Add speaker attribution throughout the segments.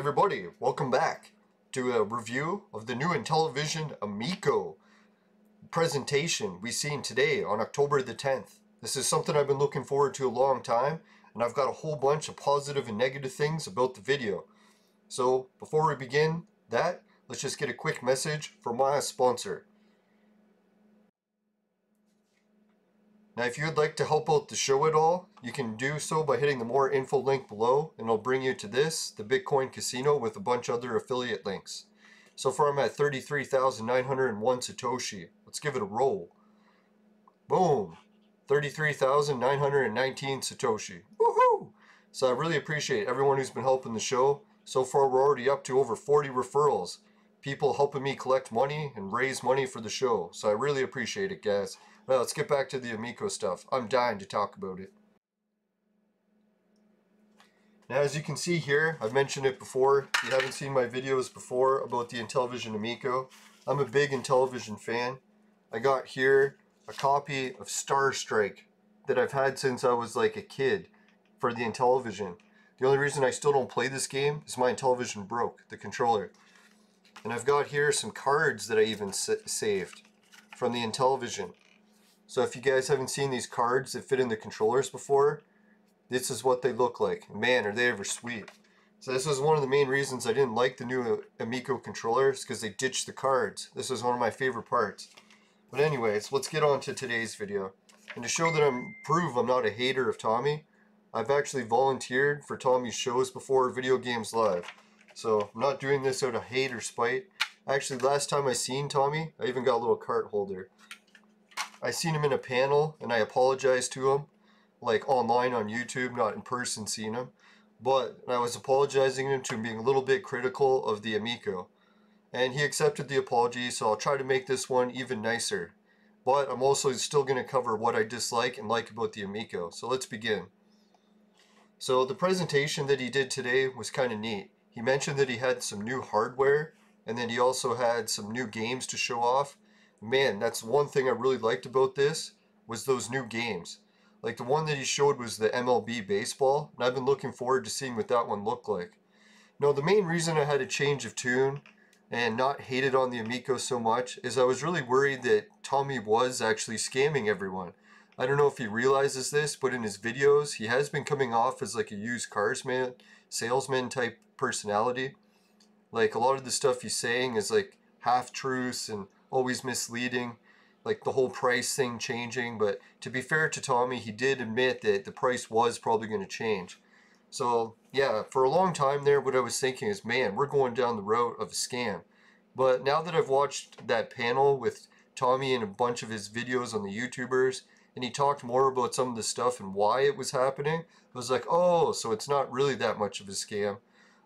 Speaker 1: everybody, welcome back to a review of the new Intellivision Amico presentation we've seen today on October the 10th. This is something I've been looking forward to a long time, and I've got a whole bunch of positive and negative things about the video. So before we begin that, let's just get a quick message from my sponsor. Now if you'd like to help out the show at all, you can do so by hitting the more info link below, and it'll bring you to this, the Bitcoin Casino, with a bunch of other affiliate links. So far I'm at 33,901 Satoshi. Let's give it a roll. Boom! 33,919 Satoshi. Woohoo! So I really appreciate everyone who's been helping the show. So far we're already up to over 40 referrals. People helping me collect money and raise money for the show. So I really appreciate it, guys. Well, let's get back to the Amico stuff. I'm dying to talk about it. Now, as you can see here, I've mentioned it before. If you haven't seen my videos before about the Intellivision Amico, I'm a big Intellivision fan. I got here a copy of Star Strike that I've had since I was like a kid for the Intellivision. The only reason I still don't play this game is my Intellivision broke, the controller. And I've got here some cards that I even saved from the Intellivision. So if you guys haven't seen these cards that fit in the controllers before, this is what they look like. Man, are they ever sweet. So this is one of the main reasons I didn't like the new Amico controllers, because they ditched the cards. This is one of my favorite parts. But anyways, let's get on to today's video. And to show that prove I'm not a hater of Tommy, I've actually volunteered for Tommy's shows before, Video Games Live. So I'm not doing this out of hate or spite. Actually, last time I seen Tommy, I even got a little cart holder. I seen him in a panel, and I apologized to him, like online on YouTube, not in person seeing him. But I was apologizing to him, being a little bit critical of the Amico. And he accepted the apology, so I'll try to make this one even nicer. But I'm also still going to cover what I dislike and like about the Amico. So let's begin. So the presentation that he did today was kind of neat. He mentioned that he had some new hardware, and then he also had some new games to show off. Man, that's one thing I really liked about this, was those new games. Like the one that he showed was the MLB baseball, and I've been looking forward to seeing what that one looked like. Now the main reason I had a change of tune and not hated on the Amico so much is I was really worried that Tommy was actually scamming everyone. I don't know if he realizes this, but in his videos he has been coming off as like a used cars man, salesman type personality. Like a lot of the stuff he's saying is like half-truths and always misleading, like the whole price thing changing. But to be fair to Tommy, he did admit that the price was probably going to change. So yeah, for a long time there, what I was thinking is, man, we're going down the road of a scam. But now that I've watched that panel with Tommy and a bunch of his videos on the YouTubers, and he talked more about some of the stuff and why it was happening, I was like, oh, so it's not really that much of a scam.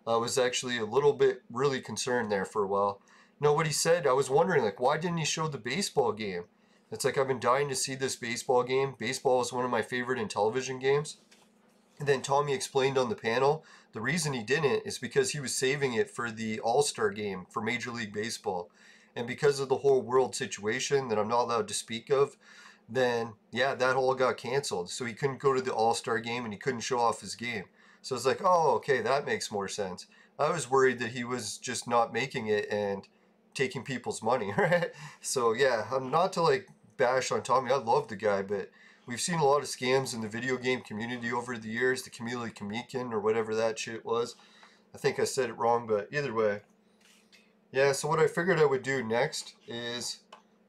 Speaker 1: I was actually a little bit really concerned there for a while. No, what he said, I was wondering, like, why didn't he show the baseball game? It's like, I've been dying to see this baseball game. Baseball is one of my favorite Intellivision games. And then Tommy explained on the panel, the reason he didn't is because he was saving it for the All-Star game for Major League Baseball. And because of the whole world situation that I'm not allowed to speak of, then, yeah, that all got canceled. So he couldn't go to the All-Star game and he couldn't show off his game. So it's like, oh, okay, that makes more sense. I was worried that he was just not making it and taking people's money, right? So yeah, I'm not to like bash on Tommy. I love the guy, but we've seen a lot of scams in the video game community over the years. The Kamili Kamikin or whatever that shit was. I think I said it wrong, but either way. Yeah, so what I figured I would do next is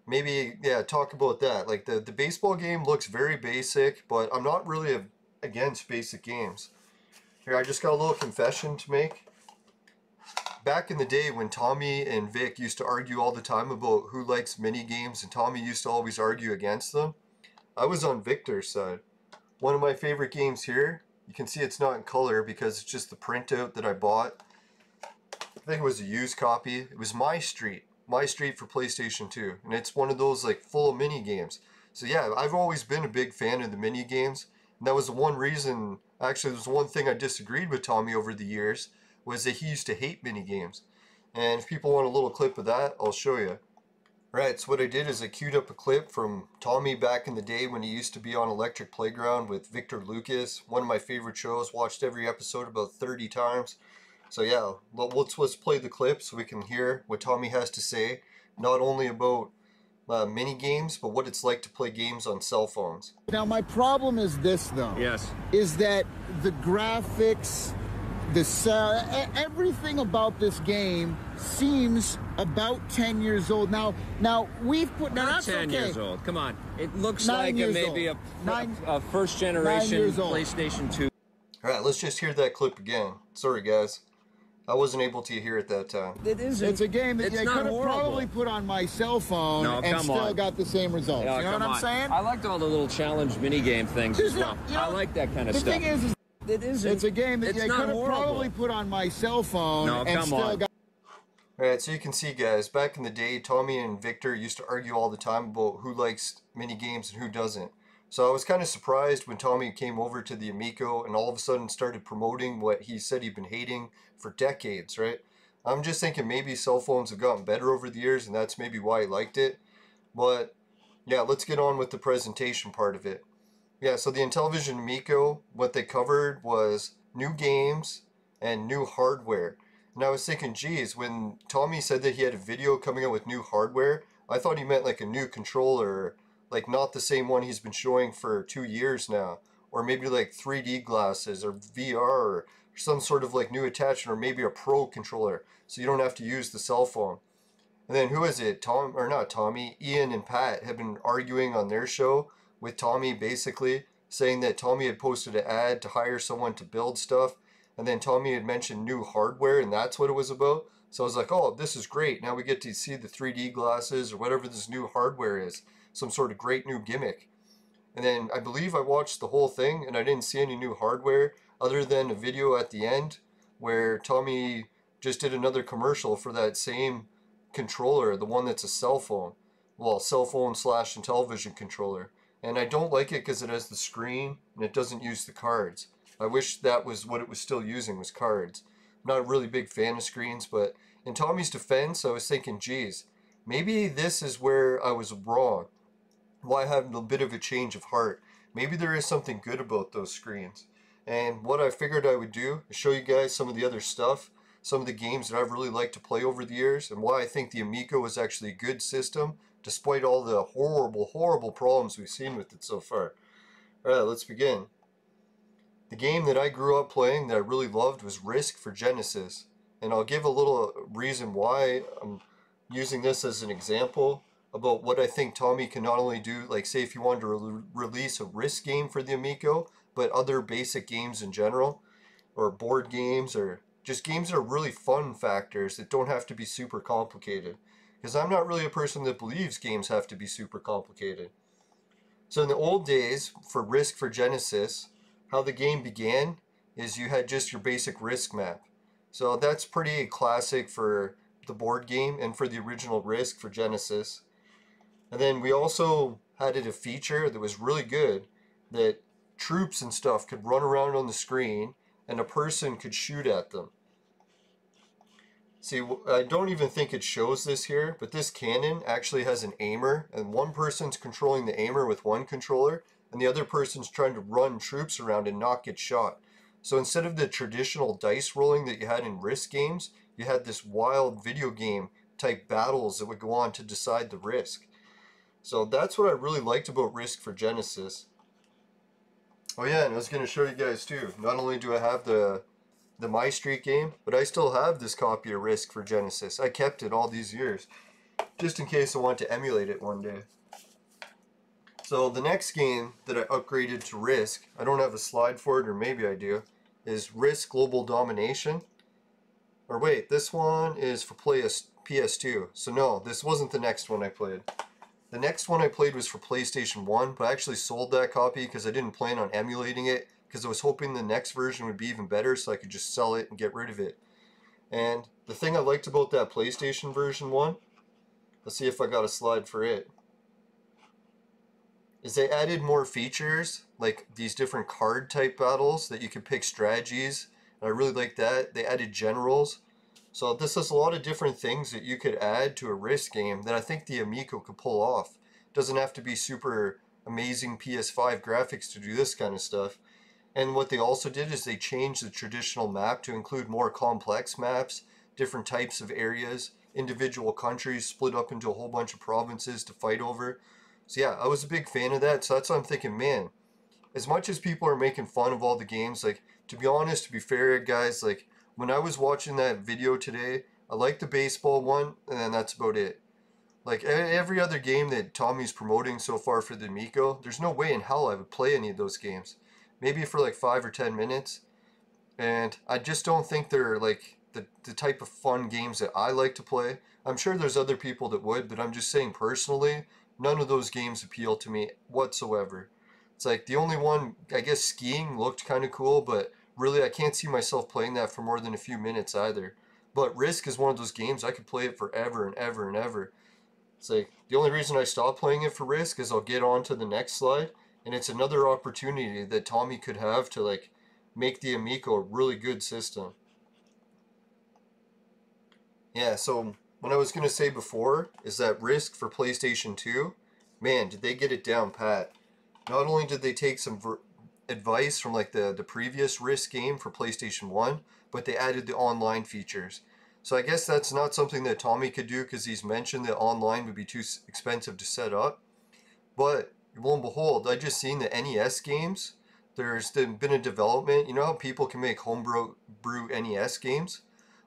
Speaker 1: maybe, yeah, talk about that. Like the baseball game looks very basic, but I'm not really against basic games. Here, I just got a little confession to make. Back in the day when Tommy and Vic used to argue all the time about who likes mini games, and Tommy used to always argue against them, I was on Victor's side. One of my favorite games here, you can see it's not in color because it's just the printout that I bought. I think it was a used copy. It was My Street for PlayStation 2, and it's one of those like full of mini games. So yeah, I've always been a big fan of the mini games, and that was the one reason, actually there was one thing I disagreed with Tommy over the years, was that he used to hate mini games. And if people want a little clip of that, I'll show you. Right, so what I did is I queued up a clip from Tommy back in the day when he used to be on Electric Playground with Victor Lucas, one of my favorite shows, watched every episode about 30 times. So yeah, let's play the clip so we can hear what Tommy has to say, not only about mini games, but what it's like to play games on cell phones.
Speaker 2: Now my problem is this though.
Speaker 3: Yes.
Speaker 2: Is that the graphics, the everything about this game seems about 10 years old. Now we've put... Now
Speaker 3: Not
Speaker 2: that's
Speaker 3: 10
Speaker 2: okay.
Speaker 3: years old. Come on. It looks
Speaker 2: 9
Speaker 3: like
Speaker 2: years
Speaker 3: maybe
Speaker 2: old.
Speaker 3: a first generation
Speaker 2: 9 years old.
Speaker 3: PlayStation 2.
Speaker 1: Alright, let's just hear that clip again. Sorry guys, I wasn't able to hear it that time.
Speaker 3: It isn't.
Speaker 2: It's a game that I could have probably put on my cell phone and still got the same results.
Speaker 3: Yeah,
Speaker 2: you know what I'm saying?
Speaker 3: I liked all the little challenge mini game things as well. I like that kind of stuff.
Speaker 2: The thing is
Speaker 3: it isn't.
Speaker 2: It's a game that I could have probably put on my cell phone and still got...
Speaker 1: Alright, so you can see guys, back in the day, Tommy and Victor used to argue all the time about who likes mini games and who doesn't. So I was kind of surprised when Tommy came over to the Amico and all of a sudden started promoting what he said he'd been hating for decades, right? I'm just thinking maybe cell phones have gotten better over the years and that's maybe why he liked it. But yeah, let's get on with the presentation part of it. Yeah, so the Intellivision Amico, what they covered was new games and new hardware. And I was thinking, geez, when Tommy said that he had a video coming out with new hardware, I thought he meant like a new controller, like not the same one he's been showing for 2 years now, or maybe like 3D glasses or VR or some sort of like new attachment, or maybe a pro controller so you don't have to use the cell phone. And then who is it? Ian and Pat have been arguing on their show with Tommy, basically saying that Tommy had posted an ad to hire someone to build stuff, and then Tommy had mentioned new hardware and that's what it was about. So I was like, oh, this is great, now we get to see the 3D glasses or whatever this new hardware is, some sort of great new gimmick. And then I believe I watched the whole thing and I didn't see any new hardware other than a video at the end where Tommy just did another commercial for that same controller, the one that's a cell phone. Well, cell phone / Intellivision controller. And I don't like it because it has the screen and it doesn't use the cards. I wish that was what it was still using, was cards. I'm not a really big fan of screens, but in Tommy's defense, I was thinking, geez, maybe this is where I was wrong. Why have a bit of a change of heart? Maybe there is something good about those screens. And what I figured I would do is show you guys some of the other stuff, some of the games that I've really liked to play over the years, and why I think the Amico is actually a good system, despite all the horrible problems we've seen with it so far. Alright, let's begin. The game that I grew up playing that I really loved was Risk for Genesis. And I'll give a little reason why I'm using this as an example about what I think Tommy can not only do, like say if you wanted to release a Risk game for the Amico, but other basic games in general, or board games, or just games that are really fun factors that don't have to be super complicated. Because I'm not really a person that believes games have to be super complicated. So in the old days, for Risk for Genesis, how the game began is you had just your basic Risk map. So that's pretty classic for the board game and for the original Risk for Genesis. And then we also had a feature that was really good, that troops and stuff could run around on the screen and a person could shoot at them. See, I don't even think it shows this here, but this cannon actually has an aimer, and one person's controlling the aimer with one controller, and the other person's trying to run troops around and not get shot. So instead of the traditional dice rolling that you had in Risk games, you had this wild video game type battles that would go on to decide the Risk. So that's what I really liked about Risk for Genesis. Oh yeah, and I was going to show you guys too. Not only do I have the My Street game, but I still have this copy of Risk for Genesis. I kept it all these years, just in case I want to emulate it one day. So the next game that I upgraded to Risk, I don't have a slide for it, or maybe I do, is Risk Global Domination. Or wait, this one is for PS2. So no, this wasn't the next one I played. The next one I played was for PlayStation 1, but I actually sold that copy because I didn't plan on emulating it, because I was hoping the next version would be even better so I could just sell it and get rid of it. And the thing I liked about that PlayStation version 1, let's see if I got a slide for it, is they added more features, like these different card type battles that you could pick strategies, and I really like that. They added generals. So this is a lot of different things that you could add to a Risk game that I think the Amico could pull off. It doesn't have to be super amazing PS5 graphics to do this kind of stuff. And what they also did is they changed the traditional map to include more complex maps, different types of areas, individual countries split up into a whole bunch of provinces to fight over. So yeah, I was a big fan of that. So that's why I'm thinking, man, as much as people are making fun of all the games, like, to be honest, to be fair, guys, like, when I was watching that video today, I liked the baseball one, and then that's about it. Like, every other game that Tommy's promoting so far for the Amico, there's no way in hell I would play any of those games. Maybe for like 5 or 10 minutes. And I just don't think they're like the type of fun games that I like to play. I'm sure there's other people that would, but I'm just saying personally, none of those games appeal to me whatsoever. It's like the only one, I guess skiing looked kind of cool, but really I can't see myself playing that for more than a few minutes either. But Risk is one of those games I could play it forever and ever and ever. It's like the only reason I stop playing it for Risk is I'll get on to the next slide, and it's another opportunity that Tommy could have to like make the Amico a really good system. Yeah, so what I was going to say before is that Risk for PlayStation 2, man, did they get it down pat. Not only did they take some advice from like the previous Risk game for PlayStation 1, but they added the online features. So I guess that's not something that Tommy could do because he's mentioned that online would be too expensive to set up. But lo and behold, I just seen the NES games. There's been a development. You know how people can make homebrew NES games?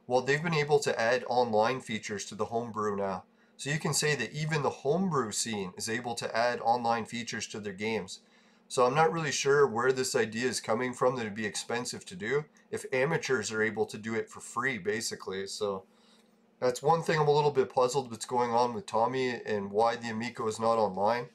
Speaker 1: Well, they've been able to add online features to the homebrew now. So you can say that even the homebrew scene is able to add online features to their games. So I'm not really sure where this idea is coming from that it'd be expensive to do if amateurs are able to do it for free, basically. So that's one thing I'm a little bit puzzled what's going on with Tommy and why the Amico is not online.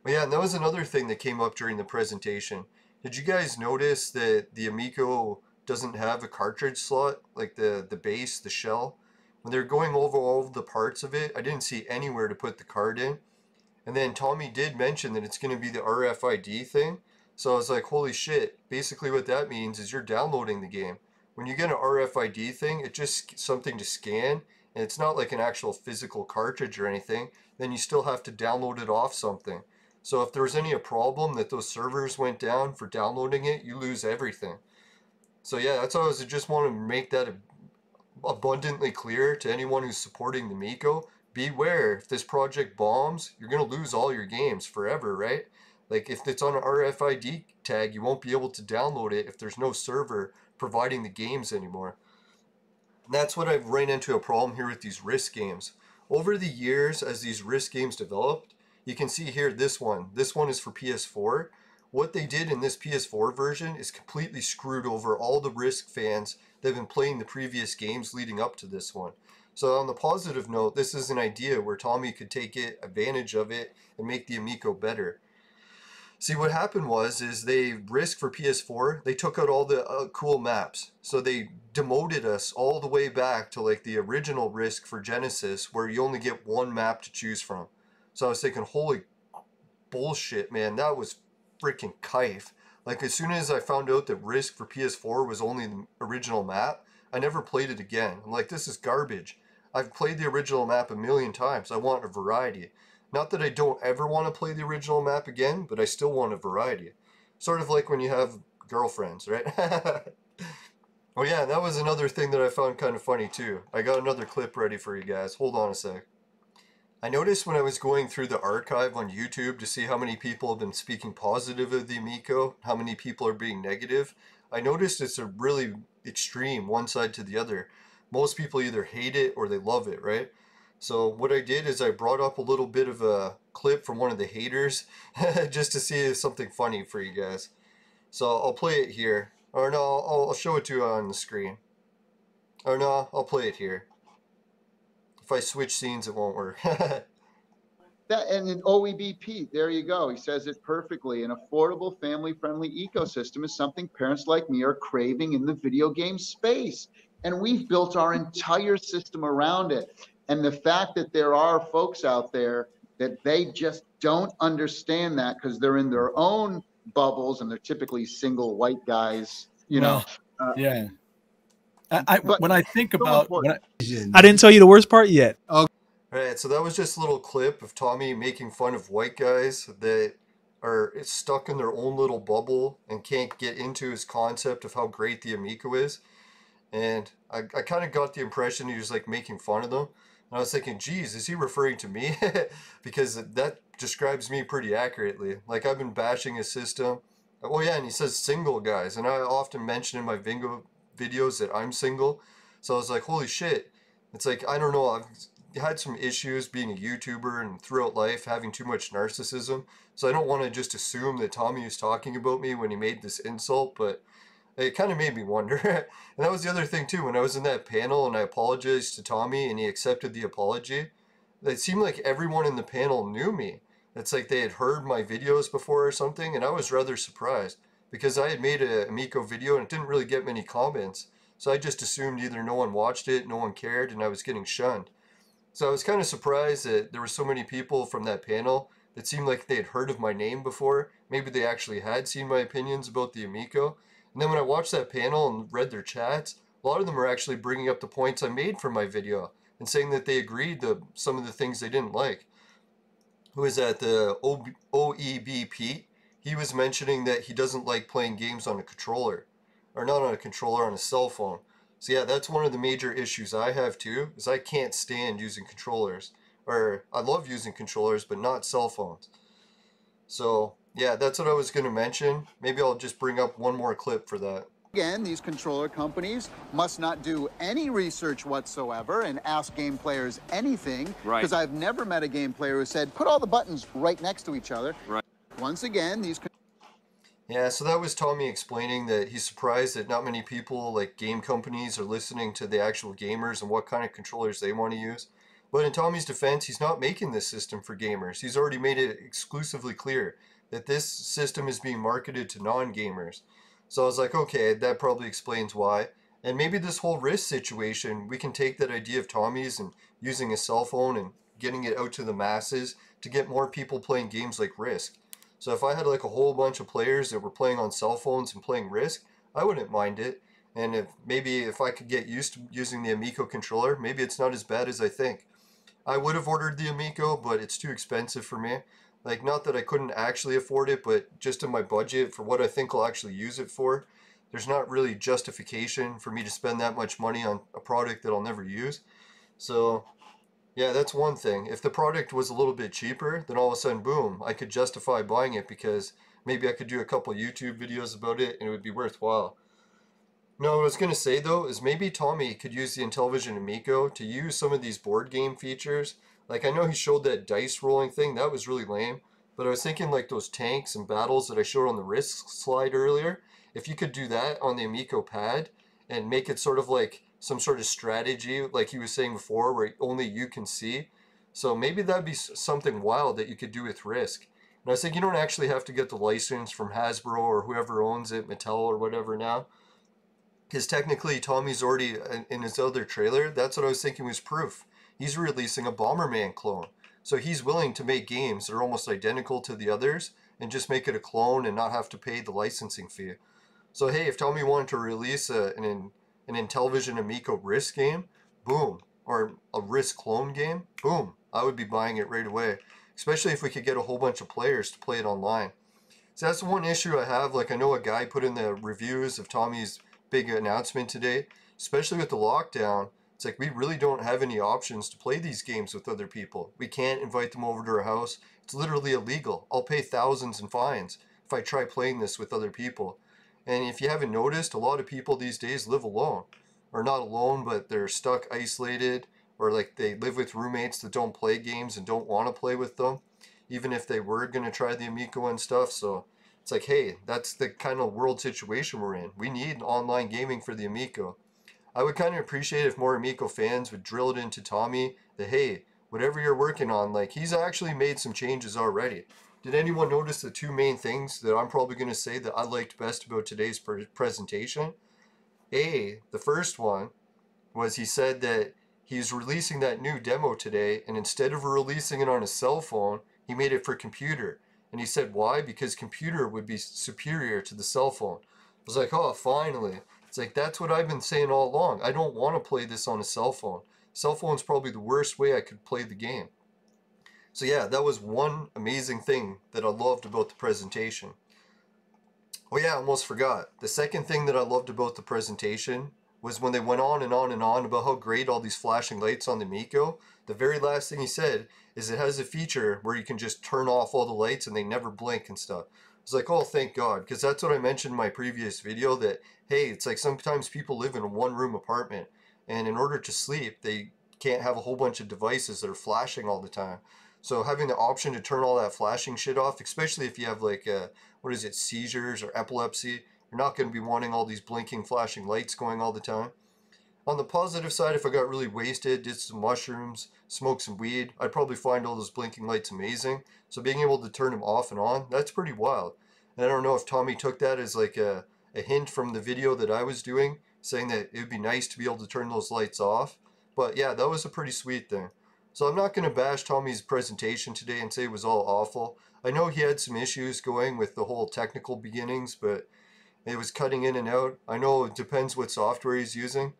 Speaker 1: But yeah, and that was another thing that came up during the presentation. Did you guys notice that the Amico doesn't have a cartridge slot, like the base, the shell? When they're going over all of the parts of it, I didn't see anywhere to put the card in. And then Tommy did mention that it's going to be the RFID thing. So I was like, holy shit. Basically what that means is you're downloading the game. When you get an RFID thing, it's just something to scan. And it's not like an actual physical cartridge or anything. Then you still have to download it off something. So if there was any problem that those servers went down for downloading it, you lose everything. So yeah, that's all. I just want to make that abundantly clear to anyone who's supporting the Amico. Beware, if this project bombs, you're going to lose all your games forever, right? Like if it's on an RFID tag, you won't be able to download it if there's no server providing the games anymore. And that's what I've ran into a problem here with these Risk games. Over the years, as these Risk games developed, you can see here this one. This one is for PS4. What they did in this PS4 version is completely screwed over all the Risk fans that have been playing the previous games leading up to this one. So on the positive note, this is an idea where Tommy could take advantage of it and make the Amico better. See, what happened is they Risk for PS4, they took out all the cool maps. So they demoted us all the way back to like the original Risk for Genesis, where you only get one map to choose from. So I was thinking, holy bullshit, man, that was freaking kife. Like as soon as I found out that Risk for PS4 was only the original map, I never played it again. I'm like, this is garbage. I've played the original map a million times. I want a variety. Not that I don't ever want to play the original map again, but I still want a variety. Sort of like when you have girlfriends, right? Oh yeah, that was another thing that I found kind of funny too. I got another clip ready for you guys. Hold on a sec. I noticed when I was going through the archive on YouTube to see how many people have been speaking positive of the Amico, how many people are being negative, I noticed it's a really extreme one side to the other. Most people either hate it or they love it, right? So what I did is I brought up a little bit of a clip from one of the haters just to see something funny for you guys. So I'll play it here. Or no, I'll show it to you on the screen. Or no, I'll play it here. If I switch scenes, it won't work.
Speaker 2: And in OEBP, there you go. He says it perfectly. An affordable, family-friendly ecosystem is something parents like me are craving in the video game space. And we've built our entire system around it. And the fact that there are folks out there that they just don't understand that because they're in their own bubbles and they're typically single white guys, you know.
Speaker 4: Yeah. When I think about...
Speaker 5: I didn't tell you the worst part yet.
Speaker 1: Alright, so that was just a little clip of Tommy making fun of white guys that are stuck in their own little bubble and can't get into his concept of how great the Amico is. And I kind of got the impression he was like making fun of them. And I was thinking, geez, is he referring to me? Because that describes me pretty accurately. Like, I've been bashing his system. Oh yeah, and he says single, guys. And I often mention in my videos that I'm single. So I was like, holy shit. It's like, I don't know, I've had some issues being a YouTuber and throughout life having too much narcissism. So I don't want to just assume that Tommy was talking about me when he made this insult, but it kind of made me wonder. And that was the other thing too, when I was in that panel and I apologized to Tommy and he accepted the apology, it seemed like everyone in the panel knew me. It's like they had heard my videos before or something, and I was rather surprised because I had made a Amico video and it didn't really get many comments. So I just assumed either no one watched it, no one cared, and I was getting shunned. So I was kind of surprised that there were so many people from that panel that seemed like they had heard of my name before. Maybe they actually had seen my opinions about the Amico. And then when I watched that panel and read their chats, a lot of them were actually bringing up the points I made for my video and saying that they agreed to some of the things they didn't like. Who is that? The OEBP? He was mentioning that he doesn't like playing games on a controller. Or not on a controller, on a cell phone. So yeah, that's one of the major issues I have too, is I can't stand using controllers. Or, I love using controllers, but not cell phones. So, yeah, that's what I was going to mention. Maybe I'll just bring up one more clip for that.
Speaker 6: Again, these controller companies must not do any research whatsoever and ask game players anything.
Speaker 3: Right.
Speaker 6: Because I've never met a game player who said, put all the buttons right next to each other.
Speaker 3: Right.
Speaker 6: Once again, these...
Speaker 1: Yeah, so that was Tommy explaining that he's surprised that not many people, like game companies, are listening to the actual gamers and what kind of controllers they want to use. But in Tommy's defense, he's not making this system for gamers. He's already made it exclusively clear that this system is being marketed to non-gamers. So I was like, okay, that probably explains why. And maybe this whole Risk situation, we can take that idea of Tommy's and using a cell phone and getting it out to the masses to get more people playing games like Risk. So if I had like a whole bunch of players that were playing on cell phones and playing Risk, I wouldn't mind it. And if I could get used to using the Amico controller, maybe it's not as bad as I think. I would have ordered the Amico, but it's too expensive for me. Like, not that I couldn't actually afford it, but just in my budget for what I think I'll actually use it for, there's not really justification for me to spend that much money on a product that I'll never use. So, yeah, that's one thing. If the product was a little bit cheaper, then all of a sudden, boom, I could justify buying it because maybe I could do a couple YouTube videos about it and it would be worthwhile. No, what I was going to say though is maybe Tommy could use the Intellivision Amico to use some of these board game features. Like, I know he showed that dice rolling thing, that was really lame. But I was thinking like those tanks and battles that I showed on the Risk slide earlier. If you could do that on the Amico pad and make it sort of like some sort of strategy, like he was saying before, where only you can see. So maybe that'd be something wild that you could do with Risk. And I was thinking you don't actually have to get the license from Hasbro or whoever owns it, Mattel or whatever now. Because technically Tommy's already in his other trailer. That's what I was thinking was proof. He's releasing a Bomberman clone. So he's willing to make games that are almost identical to the others and just make it a clone and not have to pay the licensing fee. So hey, if Tommy wanted to release an Intellivision Amico Risk game, boom. Or a Risk clone game, boom. I would be buying it right away. Especially if we could get a whole bunch of players to play it online. So that's the one issue I have. Like, I know a guy put in the reviews of Tommy's big announcement today, especially with the lockdown. It's like we really don't have any options to play these games with other people. We can't invite them over to our house. It's literally illegal. I'll pay thousands in fines if I try playing this with other people. And if you haven't noticed, a lot of people these days live alone. Or not alone, but they're stuck isolated, or like they live with roommates that don't play games and don't want to play with them, even if they were going to try the Amico and stuff. So it's like, hey, that's the kind of world situation we're in. We need online gaming for the Amico. I would kind of appreciate if more Amico fans would drill it into Tommy that, hey, whatever you're working on, like, he's actually made some changes already. Did anyone notice the two main things that I'm probably going to say that I liked best about today's presentation? The first one was he said that he's releasing that new demo today, and instead of releasing it on a cell phone, he made it for computer. And he said, why? Because computer would be superior to the cell phone. I was like, oh, finally. It's like, that's what I've been saying all along. I don't want to play this on a cell phone. Cell phone's probably the worst way I could play the game. So yeah, that was one amazing thing that I loved about the presentation. Oh yeah, I almost forgot. The second thing that I loved about the presentation was when they went on and on and on about how great all these flashing lights on the Amico. The very last thing he said is it has a feature where you can just turn off all the lights and they never blink and stuff. I was like, oh, thank God, because that's what I mentioned in my previous video, that, hey, it's like sometimes people live in a one-room apartment, and in order to sleep, they can't have a whole bunch of devices that are flashing all the time. So having the option to turn all that flashing shit off, especially if you have like what is it, seizures or epilepsy, you're not going to be wanting all these blinking flashing lights going all the time. On the positive side, if I got really wasted, did some mushrooms, smoked some weed, I'd probably find all those blinking lights amazing. So being able to turn them off and on, that's pretty wild. And I don't know if Tommy took that as like a hint from the video that I was doing, saying that it would be nice to be able to turn those lights off. But yeah, that was a pretty sweet thing. So I'm not going to bash Tommy's presentation today and say it was all awful. I know he had some issues going with the whole technical beginnings, but it was cutting in and out. I know it depends what software he's using.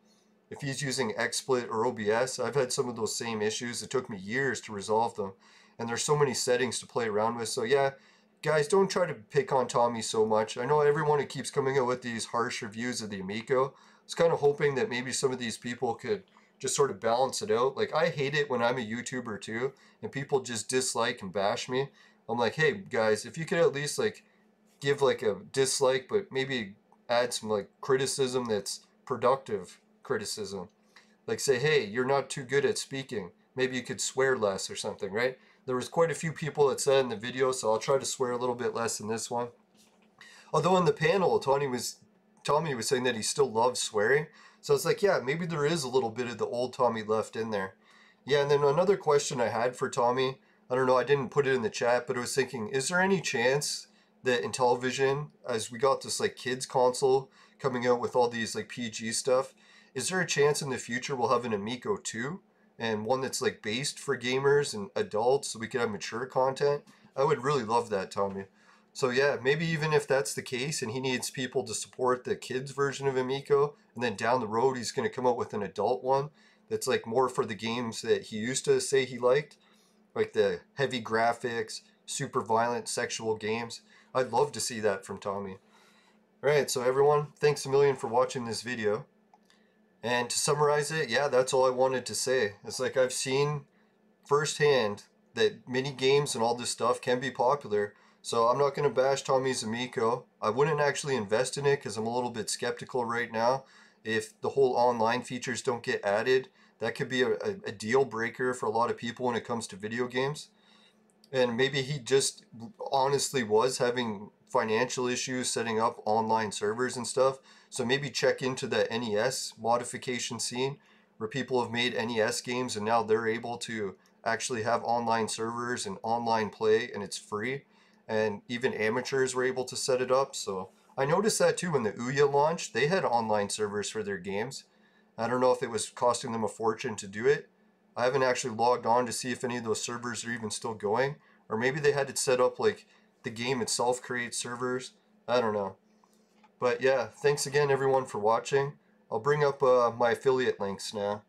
Speaker 1: If he's using XSplit or OBS, I've had some of those same issues. It took me years to resolve them. And there's so many settings to play around with. So yeah, guys, don't try to pick on Tommy so much. I know everyone who keeps coming out with these harsh reviews of the Amico. I was kind of hoping that maybe some of these people could just sort of balance it out. Like, I hate it when I'm a YouTuber too, and people just dislike and bash me. I'm like, hey guys, if you could at least like give like a dislike, but maybe add some like criticism that's productive criticism. Like say, hey, you're not too good at speaking. Maybe you could swear less or something, right? There was quite a few people that said in the video, so I'll try to swear a little bit less in this one. Although in the panel, Tommy was saying that he still loves swearing. So it's like, yeah, maybe there is a little bit of the old Tommy left in there. Yeah, and then another question I had for Tommy, I don't know, I didn't put it in the chat, but I was thinking, is there any chance that Intellivision, as we got this like kids console coming out with all these like PG stuff, is there a chance in the future we'll have an Amico 2? And one that's like based for gamers and adults so we could have mature content? I would really love that, Tommy. So yeah, maybe even if that's the case and he needs people to support the kids version of Amico, and then down the road he's going to come up with an adult one that's like more for the games that he used to say he liked, like the heavy graphics, super violent sexual games. I'd love to see that from Tommy. Alright, so everyone, thanks a million for watching this video. And to summarize it, yeah, that's all I wanted to say. It's like I've seen firsthand that mini games and all this stuff can be popular. So I'm not going to bash Tommy's Amico. I wouldn't actually invest in it because I'm a little bit skeptical right now. If the whole online features don't get added, that could be a deal breaker for a lot of people when it comes to video games. And maybe he just honestly was having financial issues setting up online servers and stuff. So maybe check into the NES modification scene where people have made NES games and now they're able to actually have online servers and online play, and it's free. And even amateurs were able to set it up. So I noticed that too when the Ouya launched. They had online servers for their games. I don't know if it was costing them a fortune to do it. I haven't actually logged on to see if any of those servers are even still going. Or maybe they had it set up like the game itself creates servers. I don't know. But yeah, thanks again everyone for watching. I'll bring up my affiliate links now.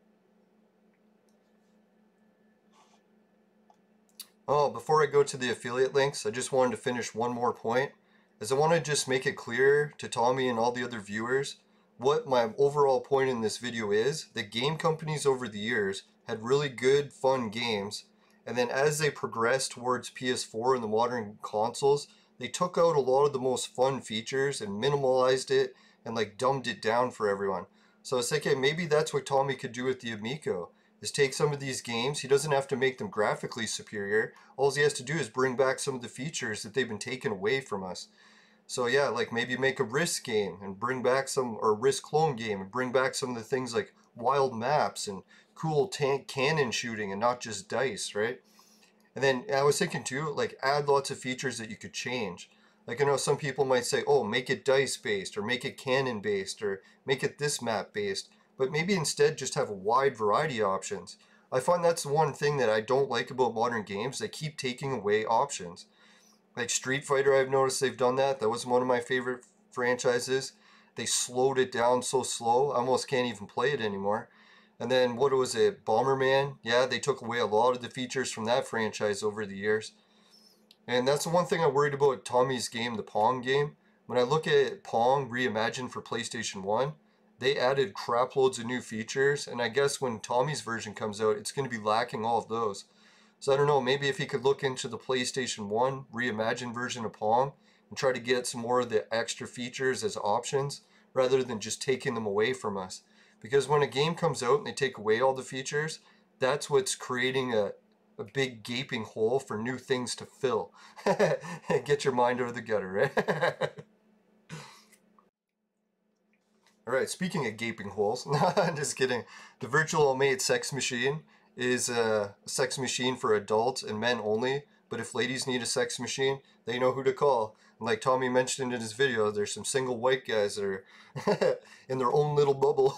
Speaker 1: Oh, before I go to the affiliate links, I just wanted to finish one more point, as I want to just make it clear to Tommy and all the other viewers what my overall point in this video is. That game companies over the years had really good, fun games, and then as they progressed towards PS4 and the modern consoles, they took out a lot of the most fun features and minimalized it and like dumbed it down for everyone. So it's like, hey, maybe that's what Tommy could do with the Amico, is take some of these games. He doesn't have to make them graphically superior. All he has to do is bring back some of the features that they've been taken away from us. So yeah, like maybe make a Risk game and bring back some, or Risk clone game and bring back some of the things like wild maps and cool tank cannon shooting and not just dice, right? And then I was thinking too, like add lots of features that you could change. Like I know some people might say, oh, make it dice based or make it cannon based or make it this map based. But maybe instead just have a wide variety of options. I find that's the one thing that I don't like about modern games. They keep taking away options. Like Street Fighter, I've noticed they've done that. That was one of my favorite franchises. They slowed it down so slow, I almost can't even play it anymore. And then what was it, Bomberman? Yeah, they took away a lot of the features from that franchise over the years. And that's the one thing I worried about Tommy's game, the Pong game. When I look at Pong reimagined for PlayStation 1, they added crap loads of new features, and I guess when Tommy's version comes out, it's going to be lacking all of those. So I don't know, maybe if he could look into the PlayStation 1 reimagined version of Pong and try to get some more of the extra features as options, rather than just taking them away from us. Because when a game comes out and they take away all the features, that's what's creating a big gaping hole for new things to fill. Get your mind out of the gutter, right? Alright, speaking of gaping holes, I'm just kidding. The virtual mate sex machine is a sex machine for adults and men only, but if ladies need a sex machine, they know who to call. And like Tommy mentioned in his video, there's some single white guys that are in their own little bubble.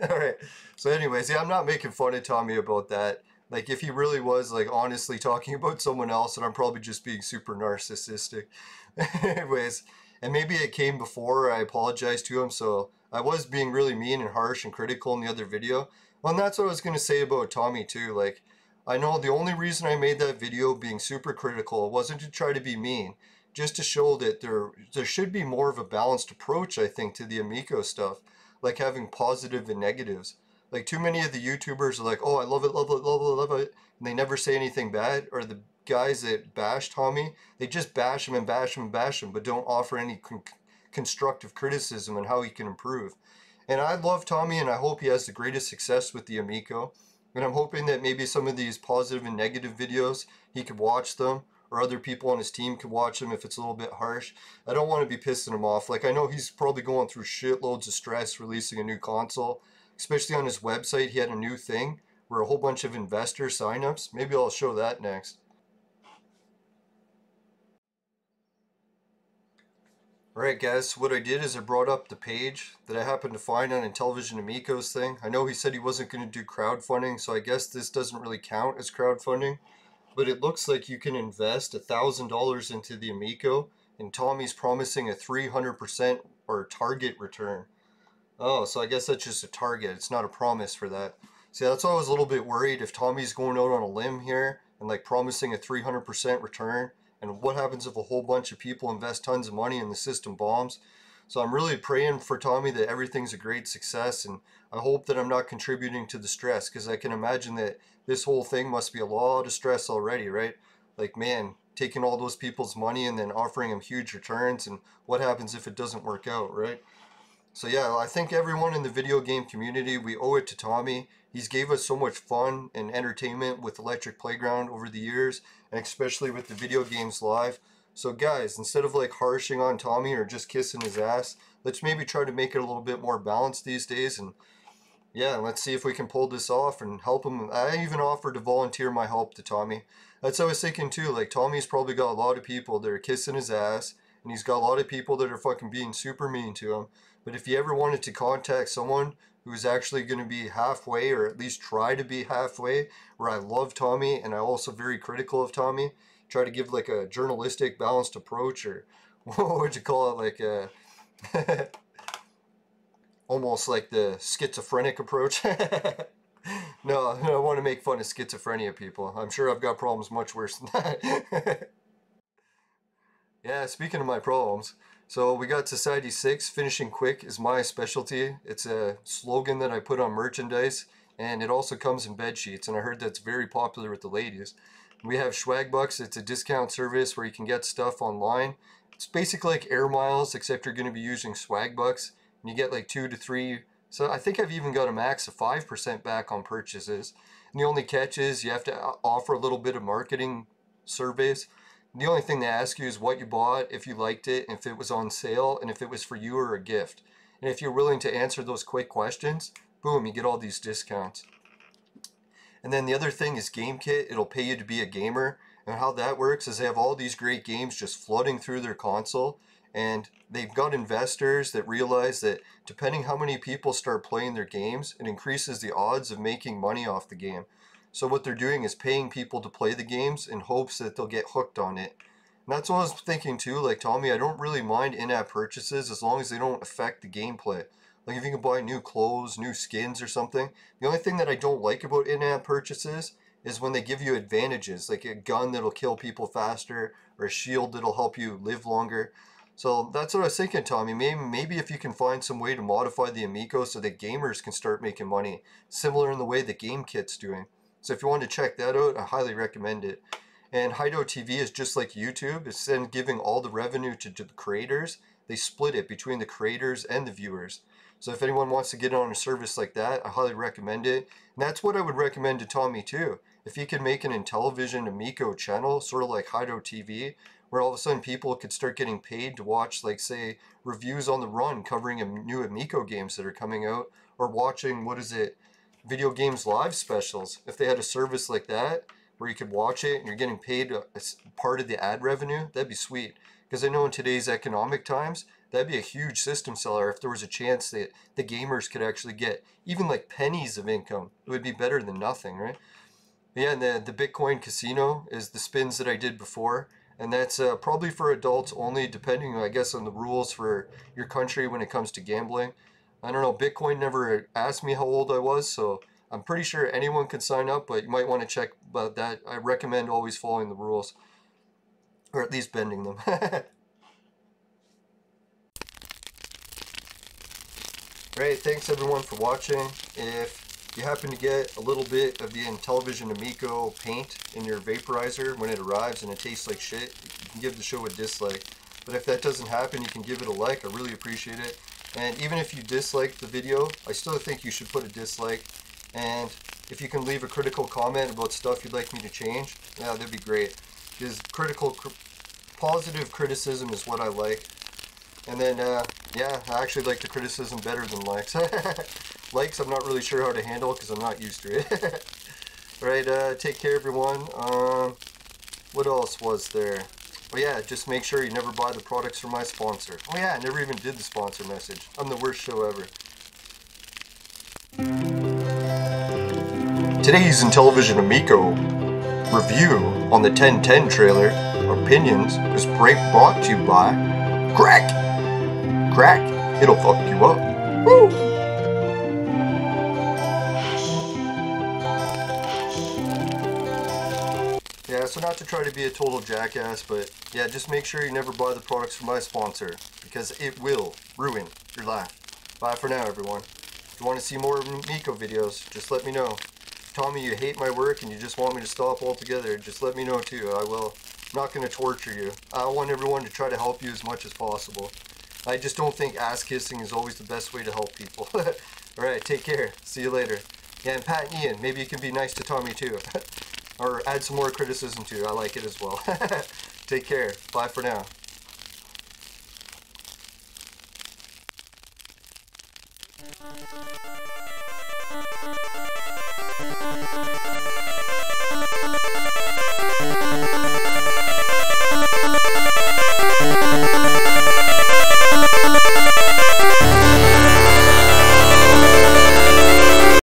Speaker 1: Alright, so anyways, yeah, I'm not making fun of Tommy about that. Like, if he really was, like, honestly talking about someone else, and I'm probably just being super narcissistic. Anyways, and maybe it came before I apologized to him, so I was being really mean and harsh and critical in the other video. Well, and that's what I was going to say about Tommy, too. Like, I know the only reason I made that video being super critical wasn't to try to be mean, just to show that there should be more of a balanced approach, I think, to the Amico stuff, like having positive and negatives. Like, too many of the YouTubers are like, oh, I love it, love it, love it, love it, and they never say anything bad. Or the guys that bash Tommy, they just bash him and bash him and bash him, but don't offer any constructive criticism on how he can improve. And I love Tommy, and I hope he has the greatest success with the Amico. And I'm hoping that maybe some of these positive and negative videos, he could watch them, or other people on his team could watch them if it's a little bit harsh. I don't want to be pissing him off. Like, I know he's probably going through shitloads of stress releasing a new console. Especially on his website, he had a new thing where a whole bunch of investor signups. Maybe I'll show that next. Alright guys, so what I did is I brought up the page that I happened to find on Intellivision Amico's thing. I know he said he wasn't going to do crowdfunding, so I guess this doesn't really count as crowdfunding. But it looks like you can invest $1,000 into the Amico, and Tommy's promising a 300% or target return. Oh, so I guess that's just a target. It's not a promise for that. See, that's why I was a little bit worried if Tommy's going out on a limb here and like promising a 300% return. And what happens if a whole bunch of people invest tons of money and the system bombs? So I'm really praying for Tommy that everything's a great success, and I hope that I'm not contributing to the stress, because I can imagine that this whole thing must be a lot of stress already, right? Like, man, taking all those people's money and then offering them huge returns, and what happens if it doesn't work out, right? So yeah, I think everyone in the video game community, we owe it to Tommy. He's gave us so much fun and entertainment with Electric Playground over the years, and especially with the video games live. So guys, instead of like harshing on Tommy or just kissing his ass, let's maybe try to make it a little bit more balanced these days, and yeah, let's see if we can pull this off and help him. I even offered to volunteer my help to Tommy. That's what I was thinking too, like Tommy's probably got a lot of people that are kissing his ass, and he's got a lot of people that are fucking being super mean to him. But if you ever wanted to contact someone who's actually going to be halfway, or at least try to be halfway, where I love Tommy and I'm also very critical of Tommy, try to give like a journalistic balanced approach, or what would you call it, like a almost like the schizophrenic approach. No, I don't want to make fun of schizophrenia people. I'm sure I've got problems much worse than that. Yeah, speaking of my problems, so we got Society 6, finishing quick is my specialty. It's a slogan that I put on merchandise, and it also comes in bed sheets, and I heard that's very popular with the ladies. We have Swagbucks. It's a discount service where you can get stuff online. It's basically like Air Miles, except you're going to be using Swagbucks, and you get like 2 to 3, so I think I've even got a max of 5% back on purchases. And the only catch is you have to offer a little bit of marketing surveys. The only thing they ask you is what you bought, if you liked it, if it was on sale, and if it was for you or a gift. And if you're willing to answer those quick questions, boom, you get all these discounts. And then the other thing is GameKit. It'll pay you to be a gamer. And how that works is they have all these great games just flooding through their console. And they've got investors that realize that depending how many people start playing their games, it increases the odds of making money off the game. So what they're doing is paying people to play the games in hopes that they'll get hooked on it. And that's what I was thinking too, like Tommy, I don't really mind in-app purchases as long as they don't affect the gameplay. Like if you can buy new clothes, new skins or something. The only thing that I don't like about in-app purchases is when they give you advantages, like a gun that'll kill people faster or a shield that'll help you live longer. So that's what I was thinking, Tommy. Maybe if you can find some way to modify the Amico so that gamers can start making money, similar in the way that GameKit's doing. So if you want to check that out, I highly recommend it. And Hideout TV is just like YouTube. Instead of giving all the revenue to the creators, they split it between the creators and the viewers. So if anyone wants to get on a service like that, I highly recommend it. And that's what I would recommend to Tommy too. If he could make an Intellivision Amico channel, sort of like Hideout TV, where all of a sudden people could start getting paid to watch, like, say, reviews on the run covering new Amico games that are coming out, or watching, video games live specials. If they had a service like that where you could watch it and you're getting paid as part of the ad revenue, that'd be sweet. Because I know in today's economic times, that'd be a huge system seller if there was a chance that the gamers could actually get even like pennies of income. It would be better than nothing, right? But yeah, and the Bitcoin casino is the spins that I did before. And that's probably for adults only, depending, I guess, on the rules for your country when it comes to gambling. I don't know, Bitcoin never asked me how old I was, so I'm pretty sure anyone could sign up, but you might want to check about that. I recommend always following the rules, or at least bending them. Right, thanks everyone for watching. If you happen to get a little bit of the Intellivision Amico paint in your vaporizer when it arrives and it tastes like shit, you can give the show a dislike. But if that doesn't happen, you can give it a like. I really appreciate it. And even if you dislike the video, I still think you should put a dislike. And if you can leave a critical comment about stuff you'd like me to change, yeah, that'd be great. Because positive criticism is what I like. And then, yeah, I actually like the criticism better than likes. Likes, I'm not really sure how to handle because I'm not used to it. Alright, take care everyone. What else was there? Oh yeah, just make sure you never buy the products from my sponsor. Oh yeah, I never even did the sponsor message. I'm the worst show ever. Today's Intellivision Amico review on the 1010 trailer, Opinions, is brought to you by Crack! Crack, it'll fuck you up. Woo! Yeah, so not to try to be a total jackass, but yeah, just make sure you never buy the products from my sponsor, because it will ruin your life. Bye for now, everyone. If you want to see more Amico videos, just let me know. Tommy, you hate my work and you just want me to stop altogether, just let me know too. I will. I'm not going to torture you. I want everyone to try to help you as much as possible. I just don't think ass kissing is always the best way to help people. Alright, take care. See you later. Yeah, and Pat and Ian, maybe you can be nice to Tommy too. Or add some more criticism too. I like it as well. Take care. Bye for now.